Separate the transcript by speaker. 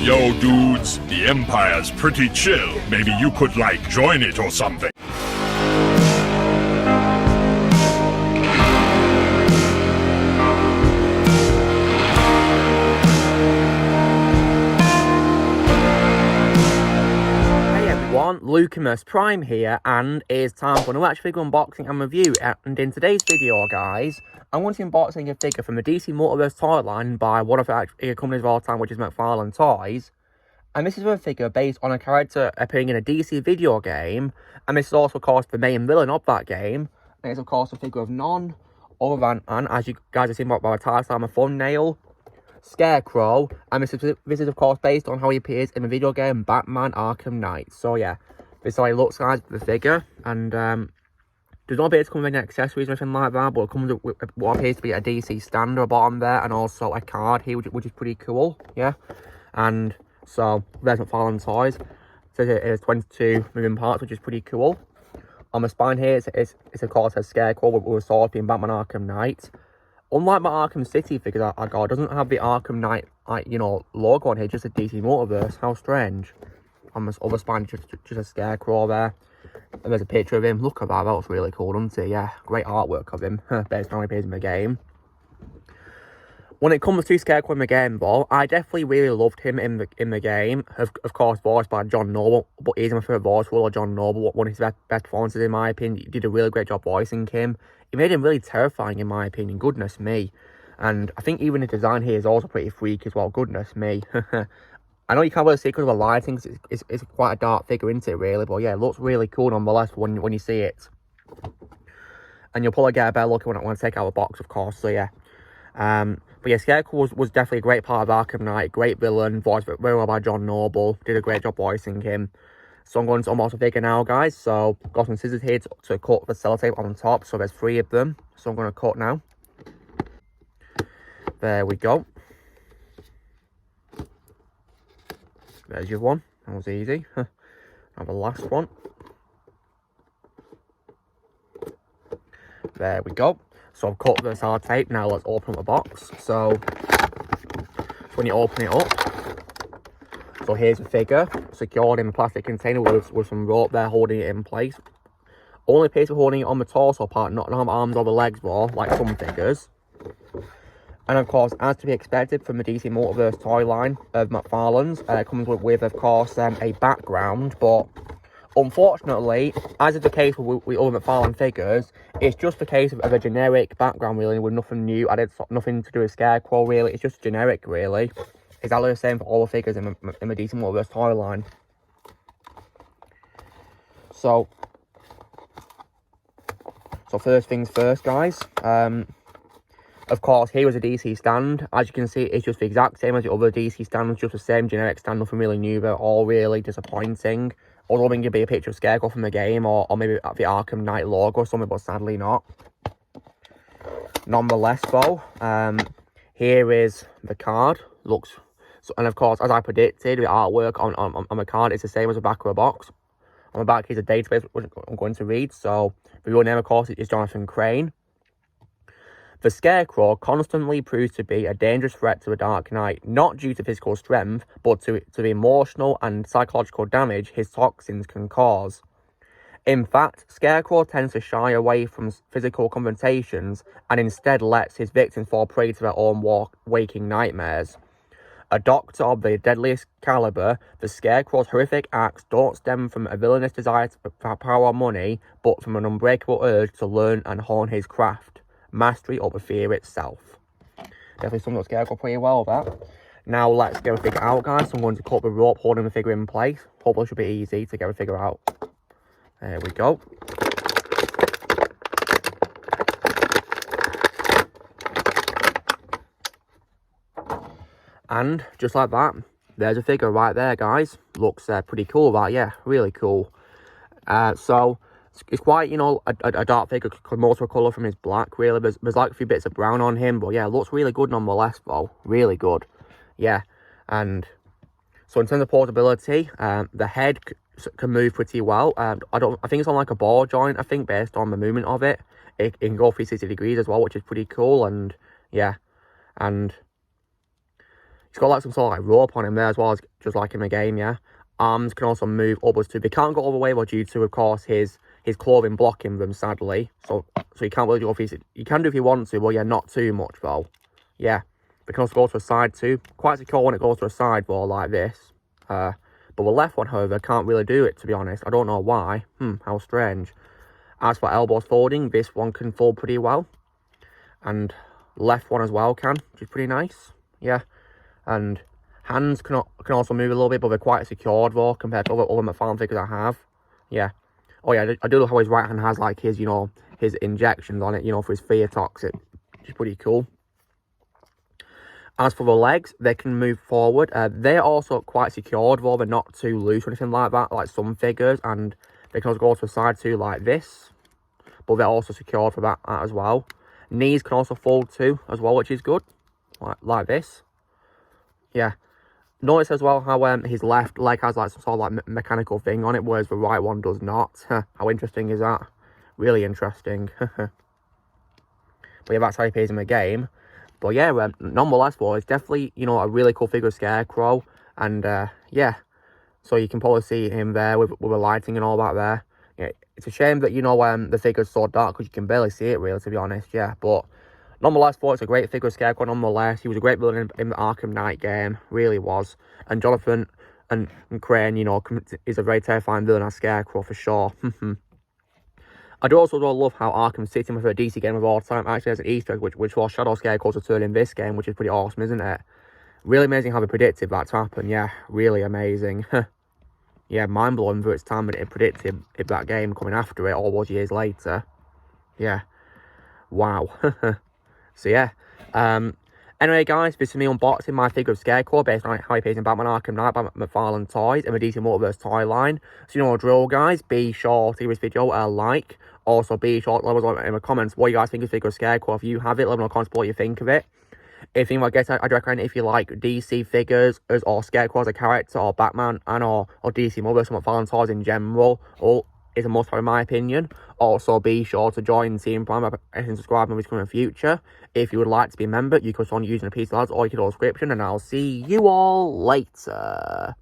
Speaker 1: Yo, dudes, the Empire's pretty chill. Maybe you could, like, join it or something.
Speaker 2: Lucimus Prime here, and it's time for a new action figure unboxing and review. And in today's video, guys, I'm going to be unboxing a figure from the DC Multiverse toy line by one of the figure companies of all time, which is McFarlane Toys. And this is a figure based on a character appearing in a DC video game, and this is also, of course, the main villain of that game. And it's, of course, a figure of none other than, and as you guys have seen by the title and the thumbnail, Scarecrow. And this is, of course, based on how he appears in the video game Batman Arkham Knight. So, yeah. This is how he looks, guys, the figure, and there's not appear to come with any accessories or anything like that, but it comes with what appears to be a DC stand or bottom there, and also a card here, which is pretty cool, yeah. And so, there's McFarlane Toys. It says it is 22 moving parts, which is pretty cool. On the spine here, it's of course a Scarecrow with a sword being Batman Arkham Knight. Unlike my Arkham City figure I got, it doesn't have the Arkham Knight, like, you know, logo on here, just a DC Multiverse. How strange. On this other spine, just a Scarecrow there. And there's a picture of him. Look at that, that looks really cool, doesn't it? Yeah, great artwork of him, based on how he appears in the game. When it comes to Scarecrow in the game, though, I definitely really loved him in the game. Of course, voiced by John Noble, but he's my favourite voice role of John Noble. One of his best performances, in my opinion. He did a really great job voicing him. He made him really terrifying, in my opinion. Goodness me. And I think even the design here is also pretty freaky as well. Goodness me. I know you can't really see it because of the lighting, cause it's quite a dark figure, isn't it, really? But yeah, it looks really cool nonetheless when you see it. And you'll probably get a better look when I take out the box, of course, so yeah. But yeah, Scarecrow was definitely a great part of Arkham Knight, great villain, voiced very well by John Noble, did a great job voicing him. So I'm going to unbox the figure now, guys. So, got some scissors here to cut the sellotape on top, so there's 3 of them. So I'm going to cut now. There we go. There's your one. That was easy. Now the last one. There we go. So I've cut the hard tape. Now let's open up the box. So when you open it up, so here's the figure secured in a plastic container with some rope there holding it in place. Only appears to be holding it on the torso part, not on the arms or the legs, though, like some figures. And of course, as to be expected from the DC Multiverse toy line of McFarlane's, comes with of course, a background. But unfortunately, as is the case with other McFarlane figures, it's just the case of a generic background, really, with nothing new added, nothing to do with Scarecrow, really. It's just generic, really. Exactly the same for all the figures in the DC Multiverse toy line. So first things first, guys. Of course, here was a DC stand. As you can see, it's just the exact same as the other DC stand. It's just the same generic stand, nothing really new, but all really disappointing. Although it could be a picture of Scarecrow from the game, or maybe the Arkham Knight logo or something, but sadly not. Nonetheless, though, here is the card. Looks, and of course, as I predicted, the artwork on the card is the same as the back of the box. On the back, here's a database which I'm going to read. So, the real name, of course, is Jonathan Crane. The Scarecrow constantly proves to be a dangerous threat to the Dark Knight, not due to physical strength, but to the emotional and psychological damage his toxins can cause. In fact, Scarecrow tends to shy away from physical confrontations and instead lets his victims fall prey to their own waking nightmares. A doctor of the deadliest caliber, the Scarecrow's horrific acts don't stem from a villainous desire for power or money, but from an unbreakable urge to learn and hone his craft. Mastery over fear itself. Definitely something that Scarecrow pretty well, that. Now let's get the figure out, guys. So I'm going to cut the rope holding the figure in place. Hopefully it should be easy to get the figure out. There we go. And just like that, there's a figure right there, guys. Looks pretty cool, that, yeah, really cool. So it's quite, you know, a dark figure, because most of the colour from his black, really. There's like a few bits of brown on him, but yeah, it looks really good nonetheless, though. Really good. Yeah, and so in terms of portability, the head can move pretty well. I think it's on like a ball joint, I think, based on the movement of it. It can go 360 degrees as well, which is pretty cool, and yeah, and He's got like some sort of like rope on him there as well, as just like in the game, yeah. Arms can also move upwards too. They can't go all the way, but due to, of course, his clothing blocking them, sadly. So you can't really do if he's, you can do if you want to, but yeah, not too much though. Yeah. They can also go to a side too. Quite secure when it goes to a side ball like this. But the left one, however, can't really do it, to be honest. I don't know why. How strange. As for elbows folding, this one can fold pretty well. And left one as well can, which is pretty nice. Yeah. And hands can also move a little bit, but they're quite secured though, compared to other McFarlane figures I have. Yeah. Oh yeah, I do love how his right hand has like his, you know, his injections on it, you know, for his fear toxic, which is pretty cool. As for the legs, they can move forward. They're also quite secured though, they're not too loose or anything like that, like some figures, and they can also go to the side too, like this. But they're also secured for that as well. Knees can also fold too, as well, which is good, like this. Yeah. Notice as well how his left leg has like some sort of like mechanical thing on it, whereas the right one does not. How interesting is that? Really interesting. But yeah, that's how he plays in the game. But yeah, nonetheless, though, it's definitely, you know, a really cool figure of Scarecrow. And yeah, so you can probably see him there with the lighting and all that there. Yeah, it's a shame that, you know, the figure's so dark because you can barely see it, really, to be honest. Yeah, but nonetheless, though, it's a great figure of Scarecrow, nonetheless. He was a great villain in the Arkham Knight game, really was. And Jonathan and Crane, you know, is a very terrifying villain as Scarecrow, for sure. I do also love how Arkham City, my favourite DC game of all time, actually has an Easter egg, which was Shadow Scarecrow's return in this game, which is pretty awesome, isn't it? Really amazing how they predicted that to happen, yeah, really amazing. Yeah, mind-blowing for its time when it predicted that game coming after it all those years later. Yeah, wow. So yeah, anyway guys, this is me unboxing my figure of Scarecrow based on how he plays in Batman Arkham Knight by McFarlane Toys and the DC Multiverse toy line. So you know the drill, guys. Be sure to give this video a like. Also, be sure to let us know in the comments what you guys think of the figure of Scarecrow. If you have it, let me know in the comments what you think of it. If you think, I guess I'd recommend if you like DC figures or Scarecrow as a character, or Batman and or DC Multiverse and McFarlane Toys in general, or is a must in my opinion. Also, be sure to join Team Prime and subscribe to movies coming in the future. If you would like to be a member, you can on using a piece of ads or you can do a subscription, and I'll see you all later.